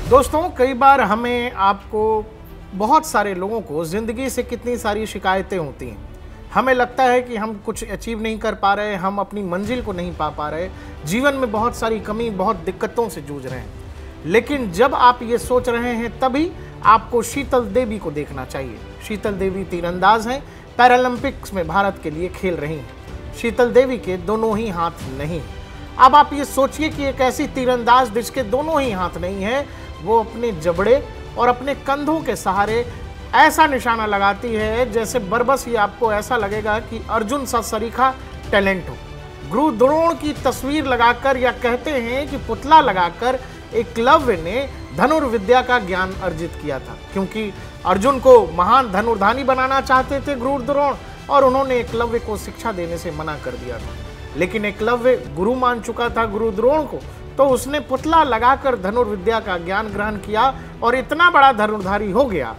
दोस्तों, कई बार हमें आपको बहुत सारे लोगों को ज़िंदगी से कितनी सारी शिकायतें होती हैं। हमें लगता है कि हम कुछ अचीव नहीं कर पा रहे, हम अपनी मंजिल को नहीं पा रहे, जीवन में बहुत सारी कमी, बहुत दिक्कतों से जूझ रहे हैं। लेकिन जब आप ये सोच रहे हैं तभी आपको शीतल देवी को देखना चाहिए। शीतल देवी तीरंदाज हैं, पैरालंपिक्स में भारत के लिए खेल रही हैं। शीतल देवी के दोनों ही हाथ नहीं। अब आप ये सोचिए कि एक ऐसी तीरंदाज जिसके दोनों ही हाथ नहीं है, वो अपने जबड़े और अपने कंधों के सहारे ऐसा निशाना लगाती है जैसे बरबस ही आपको ऐसा लगेगा कि अर्जुन सा सरीखा टैलेंट हो। गुरु द्रोण की तस्वीर लगाकर या कहते हैं कि पुतला लगाकर एकलव्य ने धनुर्विद्या का ज्ञान अर्जित किया था, क्योंकि अर्जुन को महान धनुर्धानी बनाना चाहते थे गुरु द्रोण, और उन्होंने एकलव्य को शिक्षा देने से मना कर दिया था। लेकिन एकलव्य गुरु मान चुका था गुरु द्रोण को, तो उसने पुतला लगाकर धनुर्विद्या का ज्ञान ग्रहण किया और इतना बड़ा धनुर्धारी हो गया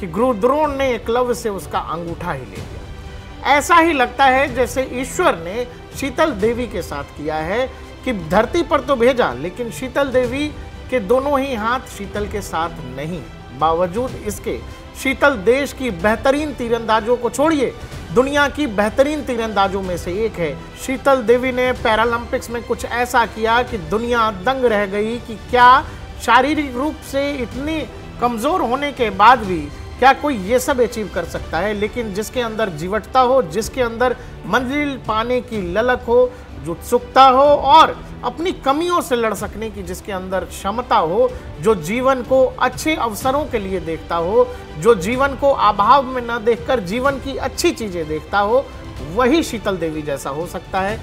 कि गुरु द्रोण ने एकलव्य से उसका अंगूठा ही ले लिया। ऐसा ही लगता है जैसे ईश्वर ने शीतल देवी के साथ किया है कि धरती पर तो भेजा, लेकिन शीतल देवी के दोनों ही हाथ शीतल के साथ नहीं। बावजूद इसके शीतल देश की बेहतरीन तीरंदाजों को छोड़िए, दुनिया की बेहतरीन तीरंदाजों में से एक है। शीतल देवी ने पैरालंपिक्स में कुछ ऐसा किया कि दुनिया दंग रह गई कि क्या शारीरिक रूप से इतनी कमज़ोर होने के बाद भी क्या कोई ये सब अचीव कर सकता है। लेकिन जिसके अंदर जीवटता हो, जिसके अंदर मंजिल पाने की ललक हो, जो उत्सुकता हो और अपनी कमियों से लड़ सकने की जिसके अंदर क्षमता हो, जो जीवन को अच्छे अवसरों के लिए देखता हो, जो जीवन को अभाव में न देखकर जीवन की अच्छी चीजें देखता हो, वही शीतल देवी जैसा हो सकता है।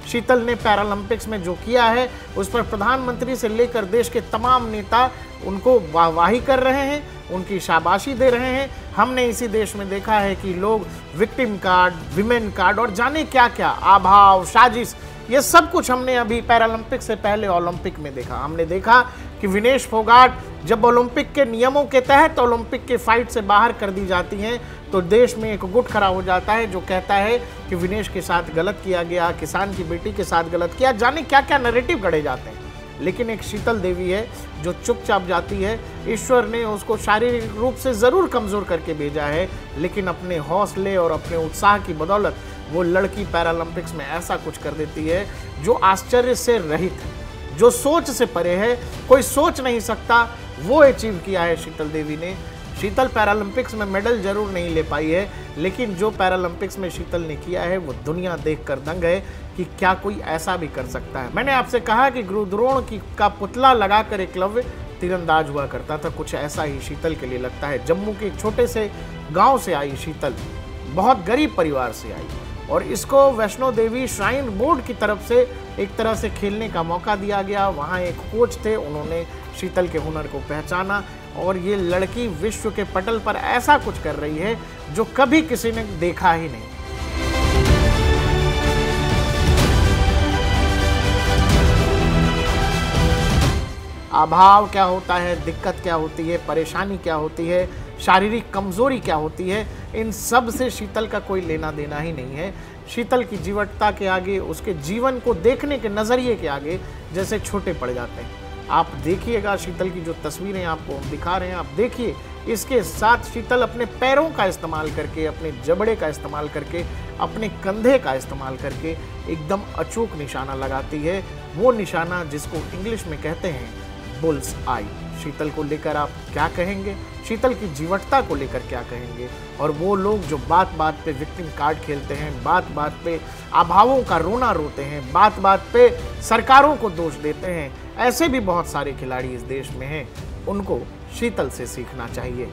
शीतल ने पैरालंपिक्स में जो किया है उस पर प्रधानमंत्री से लेकर देश के तमाम नेता उनको वाहवाही कर रहे हैं, उनकी शाबाशी दे रहे हैं। हमने इसी देश में देखा है कि लोग विक्टिम कार्ड, विमेन कार्ड और जाने क्या क्या, अभाव, साजिश, ये सब कुछ हमने अभी पैरालंपिक से पहले ओलंपिक में देखा। हमने देखा कि विनेश फोगाट जब ओलंपिक के नियमों के तहत ओलंपिक के फाइट से बाहर कर दी जाती हैं तो देश में एक गुट खड़ा हो जाता है जो कहता है कि विनेश के साथ गलत किया गया, किसान की बेटी के साथ गलत किया, जाने क्या क्या नैरेटिव गढ़े जाते हैं। लेकिन एक शीतल देवी है जो चुपचाप जाती है। ईश्वर ने उसको शारीरिक रूप से ज़रूर कमज़ोर करके भेजा है, लेकिन अपने हौसले और अपने उत्साह की बदौलत वो लड़की पैरालंपिक्स में ऐसा कुछ कर देती है जो आश्चर्य से रहित है, जो सोच से परे है। कोई सोच नहीं सकता वो अचीव किया है शीतल देवी ने। शीतल पैरालंपिक्स में मेडल जरूर नहीं ले पाई है, लेकिन जो पैरालंपिक्स में शीतल ने किया है वो दुनिया देखकर दंग है कि क्या कोई ऐसा भी कर सकता है। मैंने आपसे कहा कि गुरु द्रोण का पुतला लगाकर एकलव्य तीरंदाज हुआ करता था, कुछ ऐसा ही शीतल के लिए लगता है। जम्मू के एक छोटे से गांव से आई शीतल, बहुत गरीब परिवार से आई, और इसको वैष्णो देवी श्राइन बोर्ड की तरफ से एक तरह से खेलने का मौका दिया गया। वहाँ एक कोच थे, उन्होंने शीतल के हुनर को पहचाना और ये लड़की विश्व के पटल पर ऐसा कुछ कर रही है जो कभी किसी ने देखा ही नहीं। अभाव क्या होता है, दिक्कत क्या होती है, परेशानी क्या होती है, शारीरिक कमजोरी क्या होती है, इन सब से शीतल का कोई लेना देना ही नहीं है। शीतल की जीवटता के आगे, उसके जीवन को देखने के नज़रिए के आगे जैसे छोटे पड़ जाते हैं। आप देखिएगा शीतल की जो तस्वीरें आपको हम दिखा रहे हैं, आप देखिए, इसके साथ शीतल अपने पैरों का इस्तेमाल करके, अपने जबड़े का इस्तेमाल करके, अपने कंधे का इस्तेमाल करके एकदम अचूक निशाना लगाती है। वो निशाना जिसको इंग्लिश में कहते हैं बुल्स आई। शीतल को लेकर आप क्या कहेंगे? शीतल की जीवटता को लेकर क्या कहेंगे? और वो लोग जो बात बात पे विक्टिम कार्ड खेलते हैं, बात बात पे अभावों का रोना रोते हैं, बात बात पे सरकारों को दोष देते हैं, ऐसे भी बहुत सारे खिलाड़ी इस देश में हैं। उनको शीतल से सीखना चाहिए।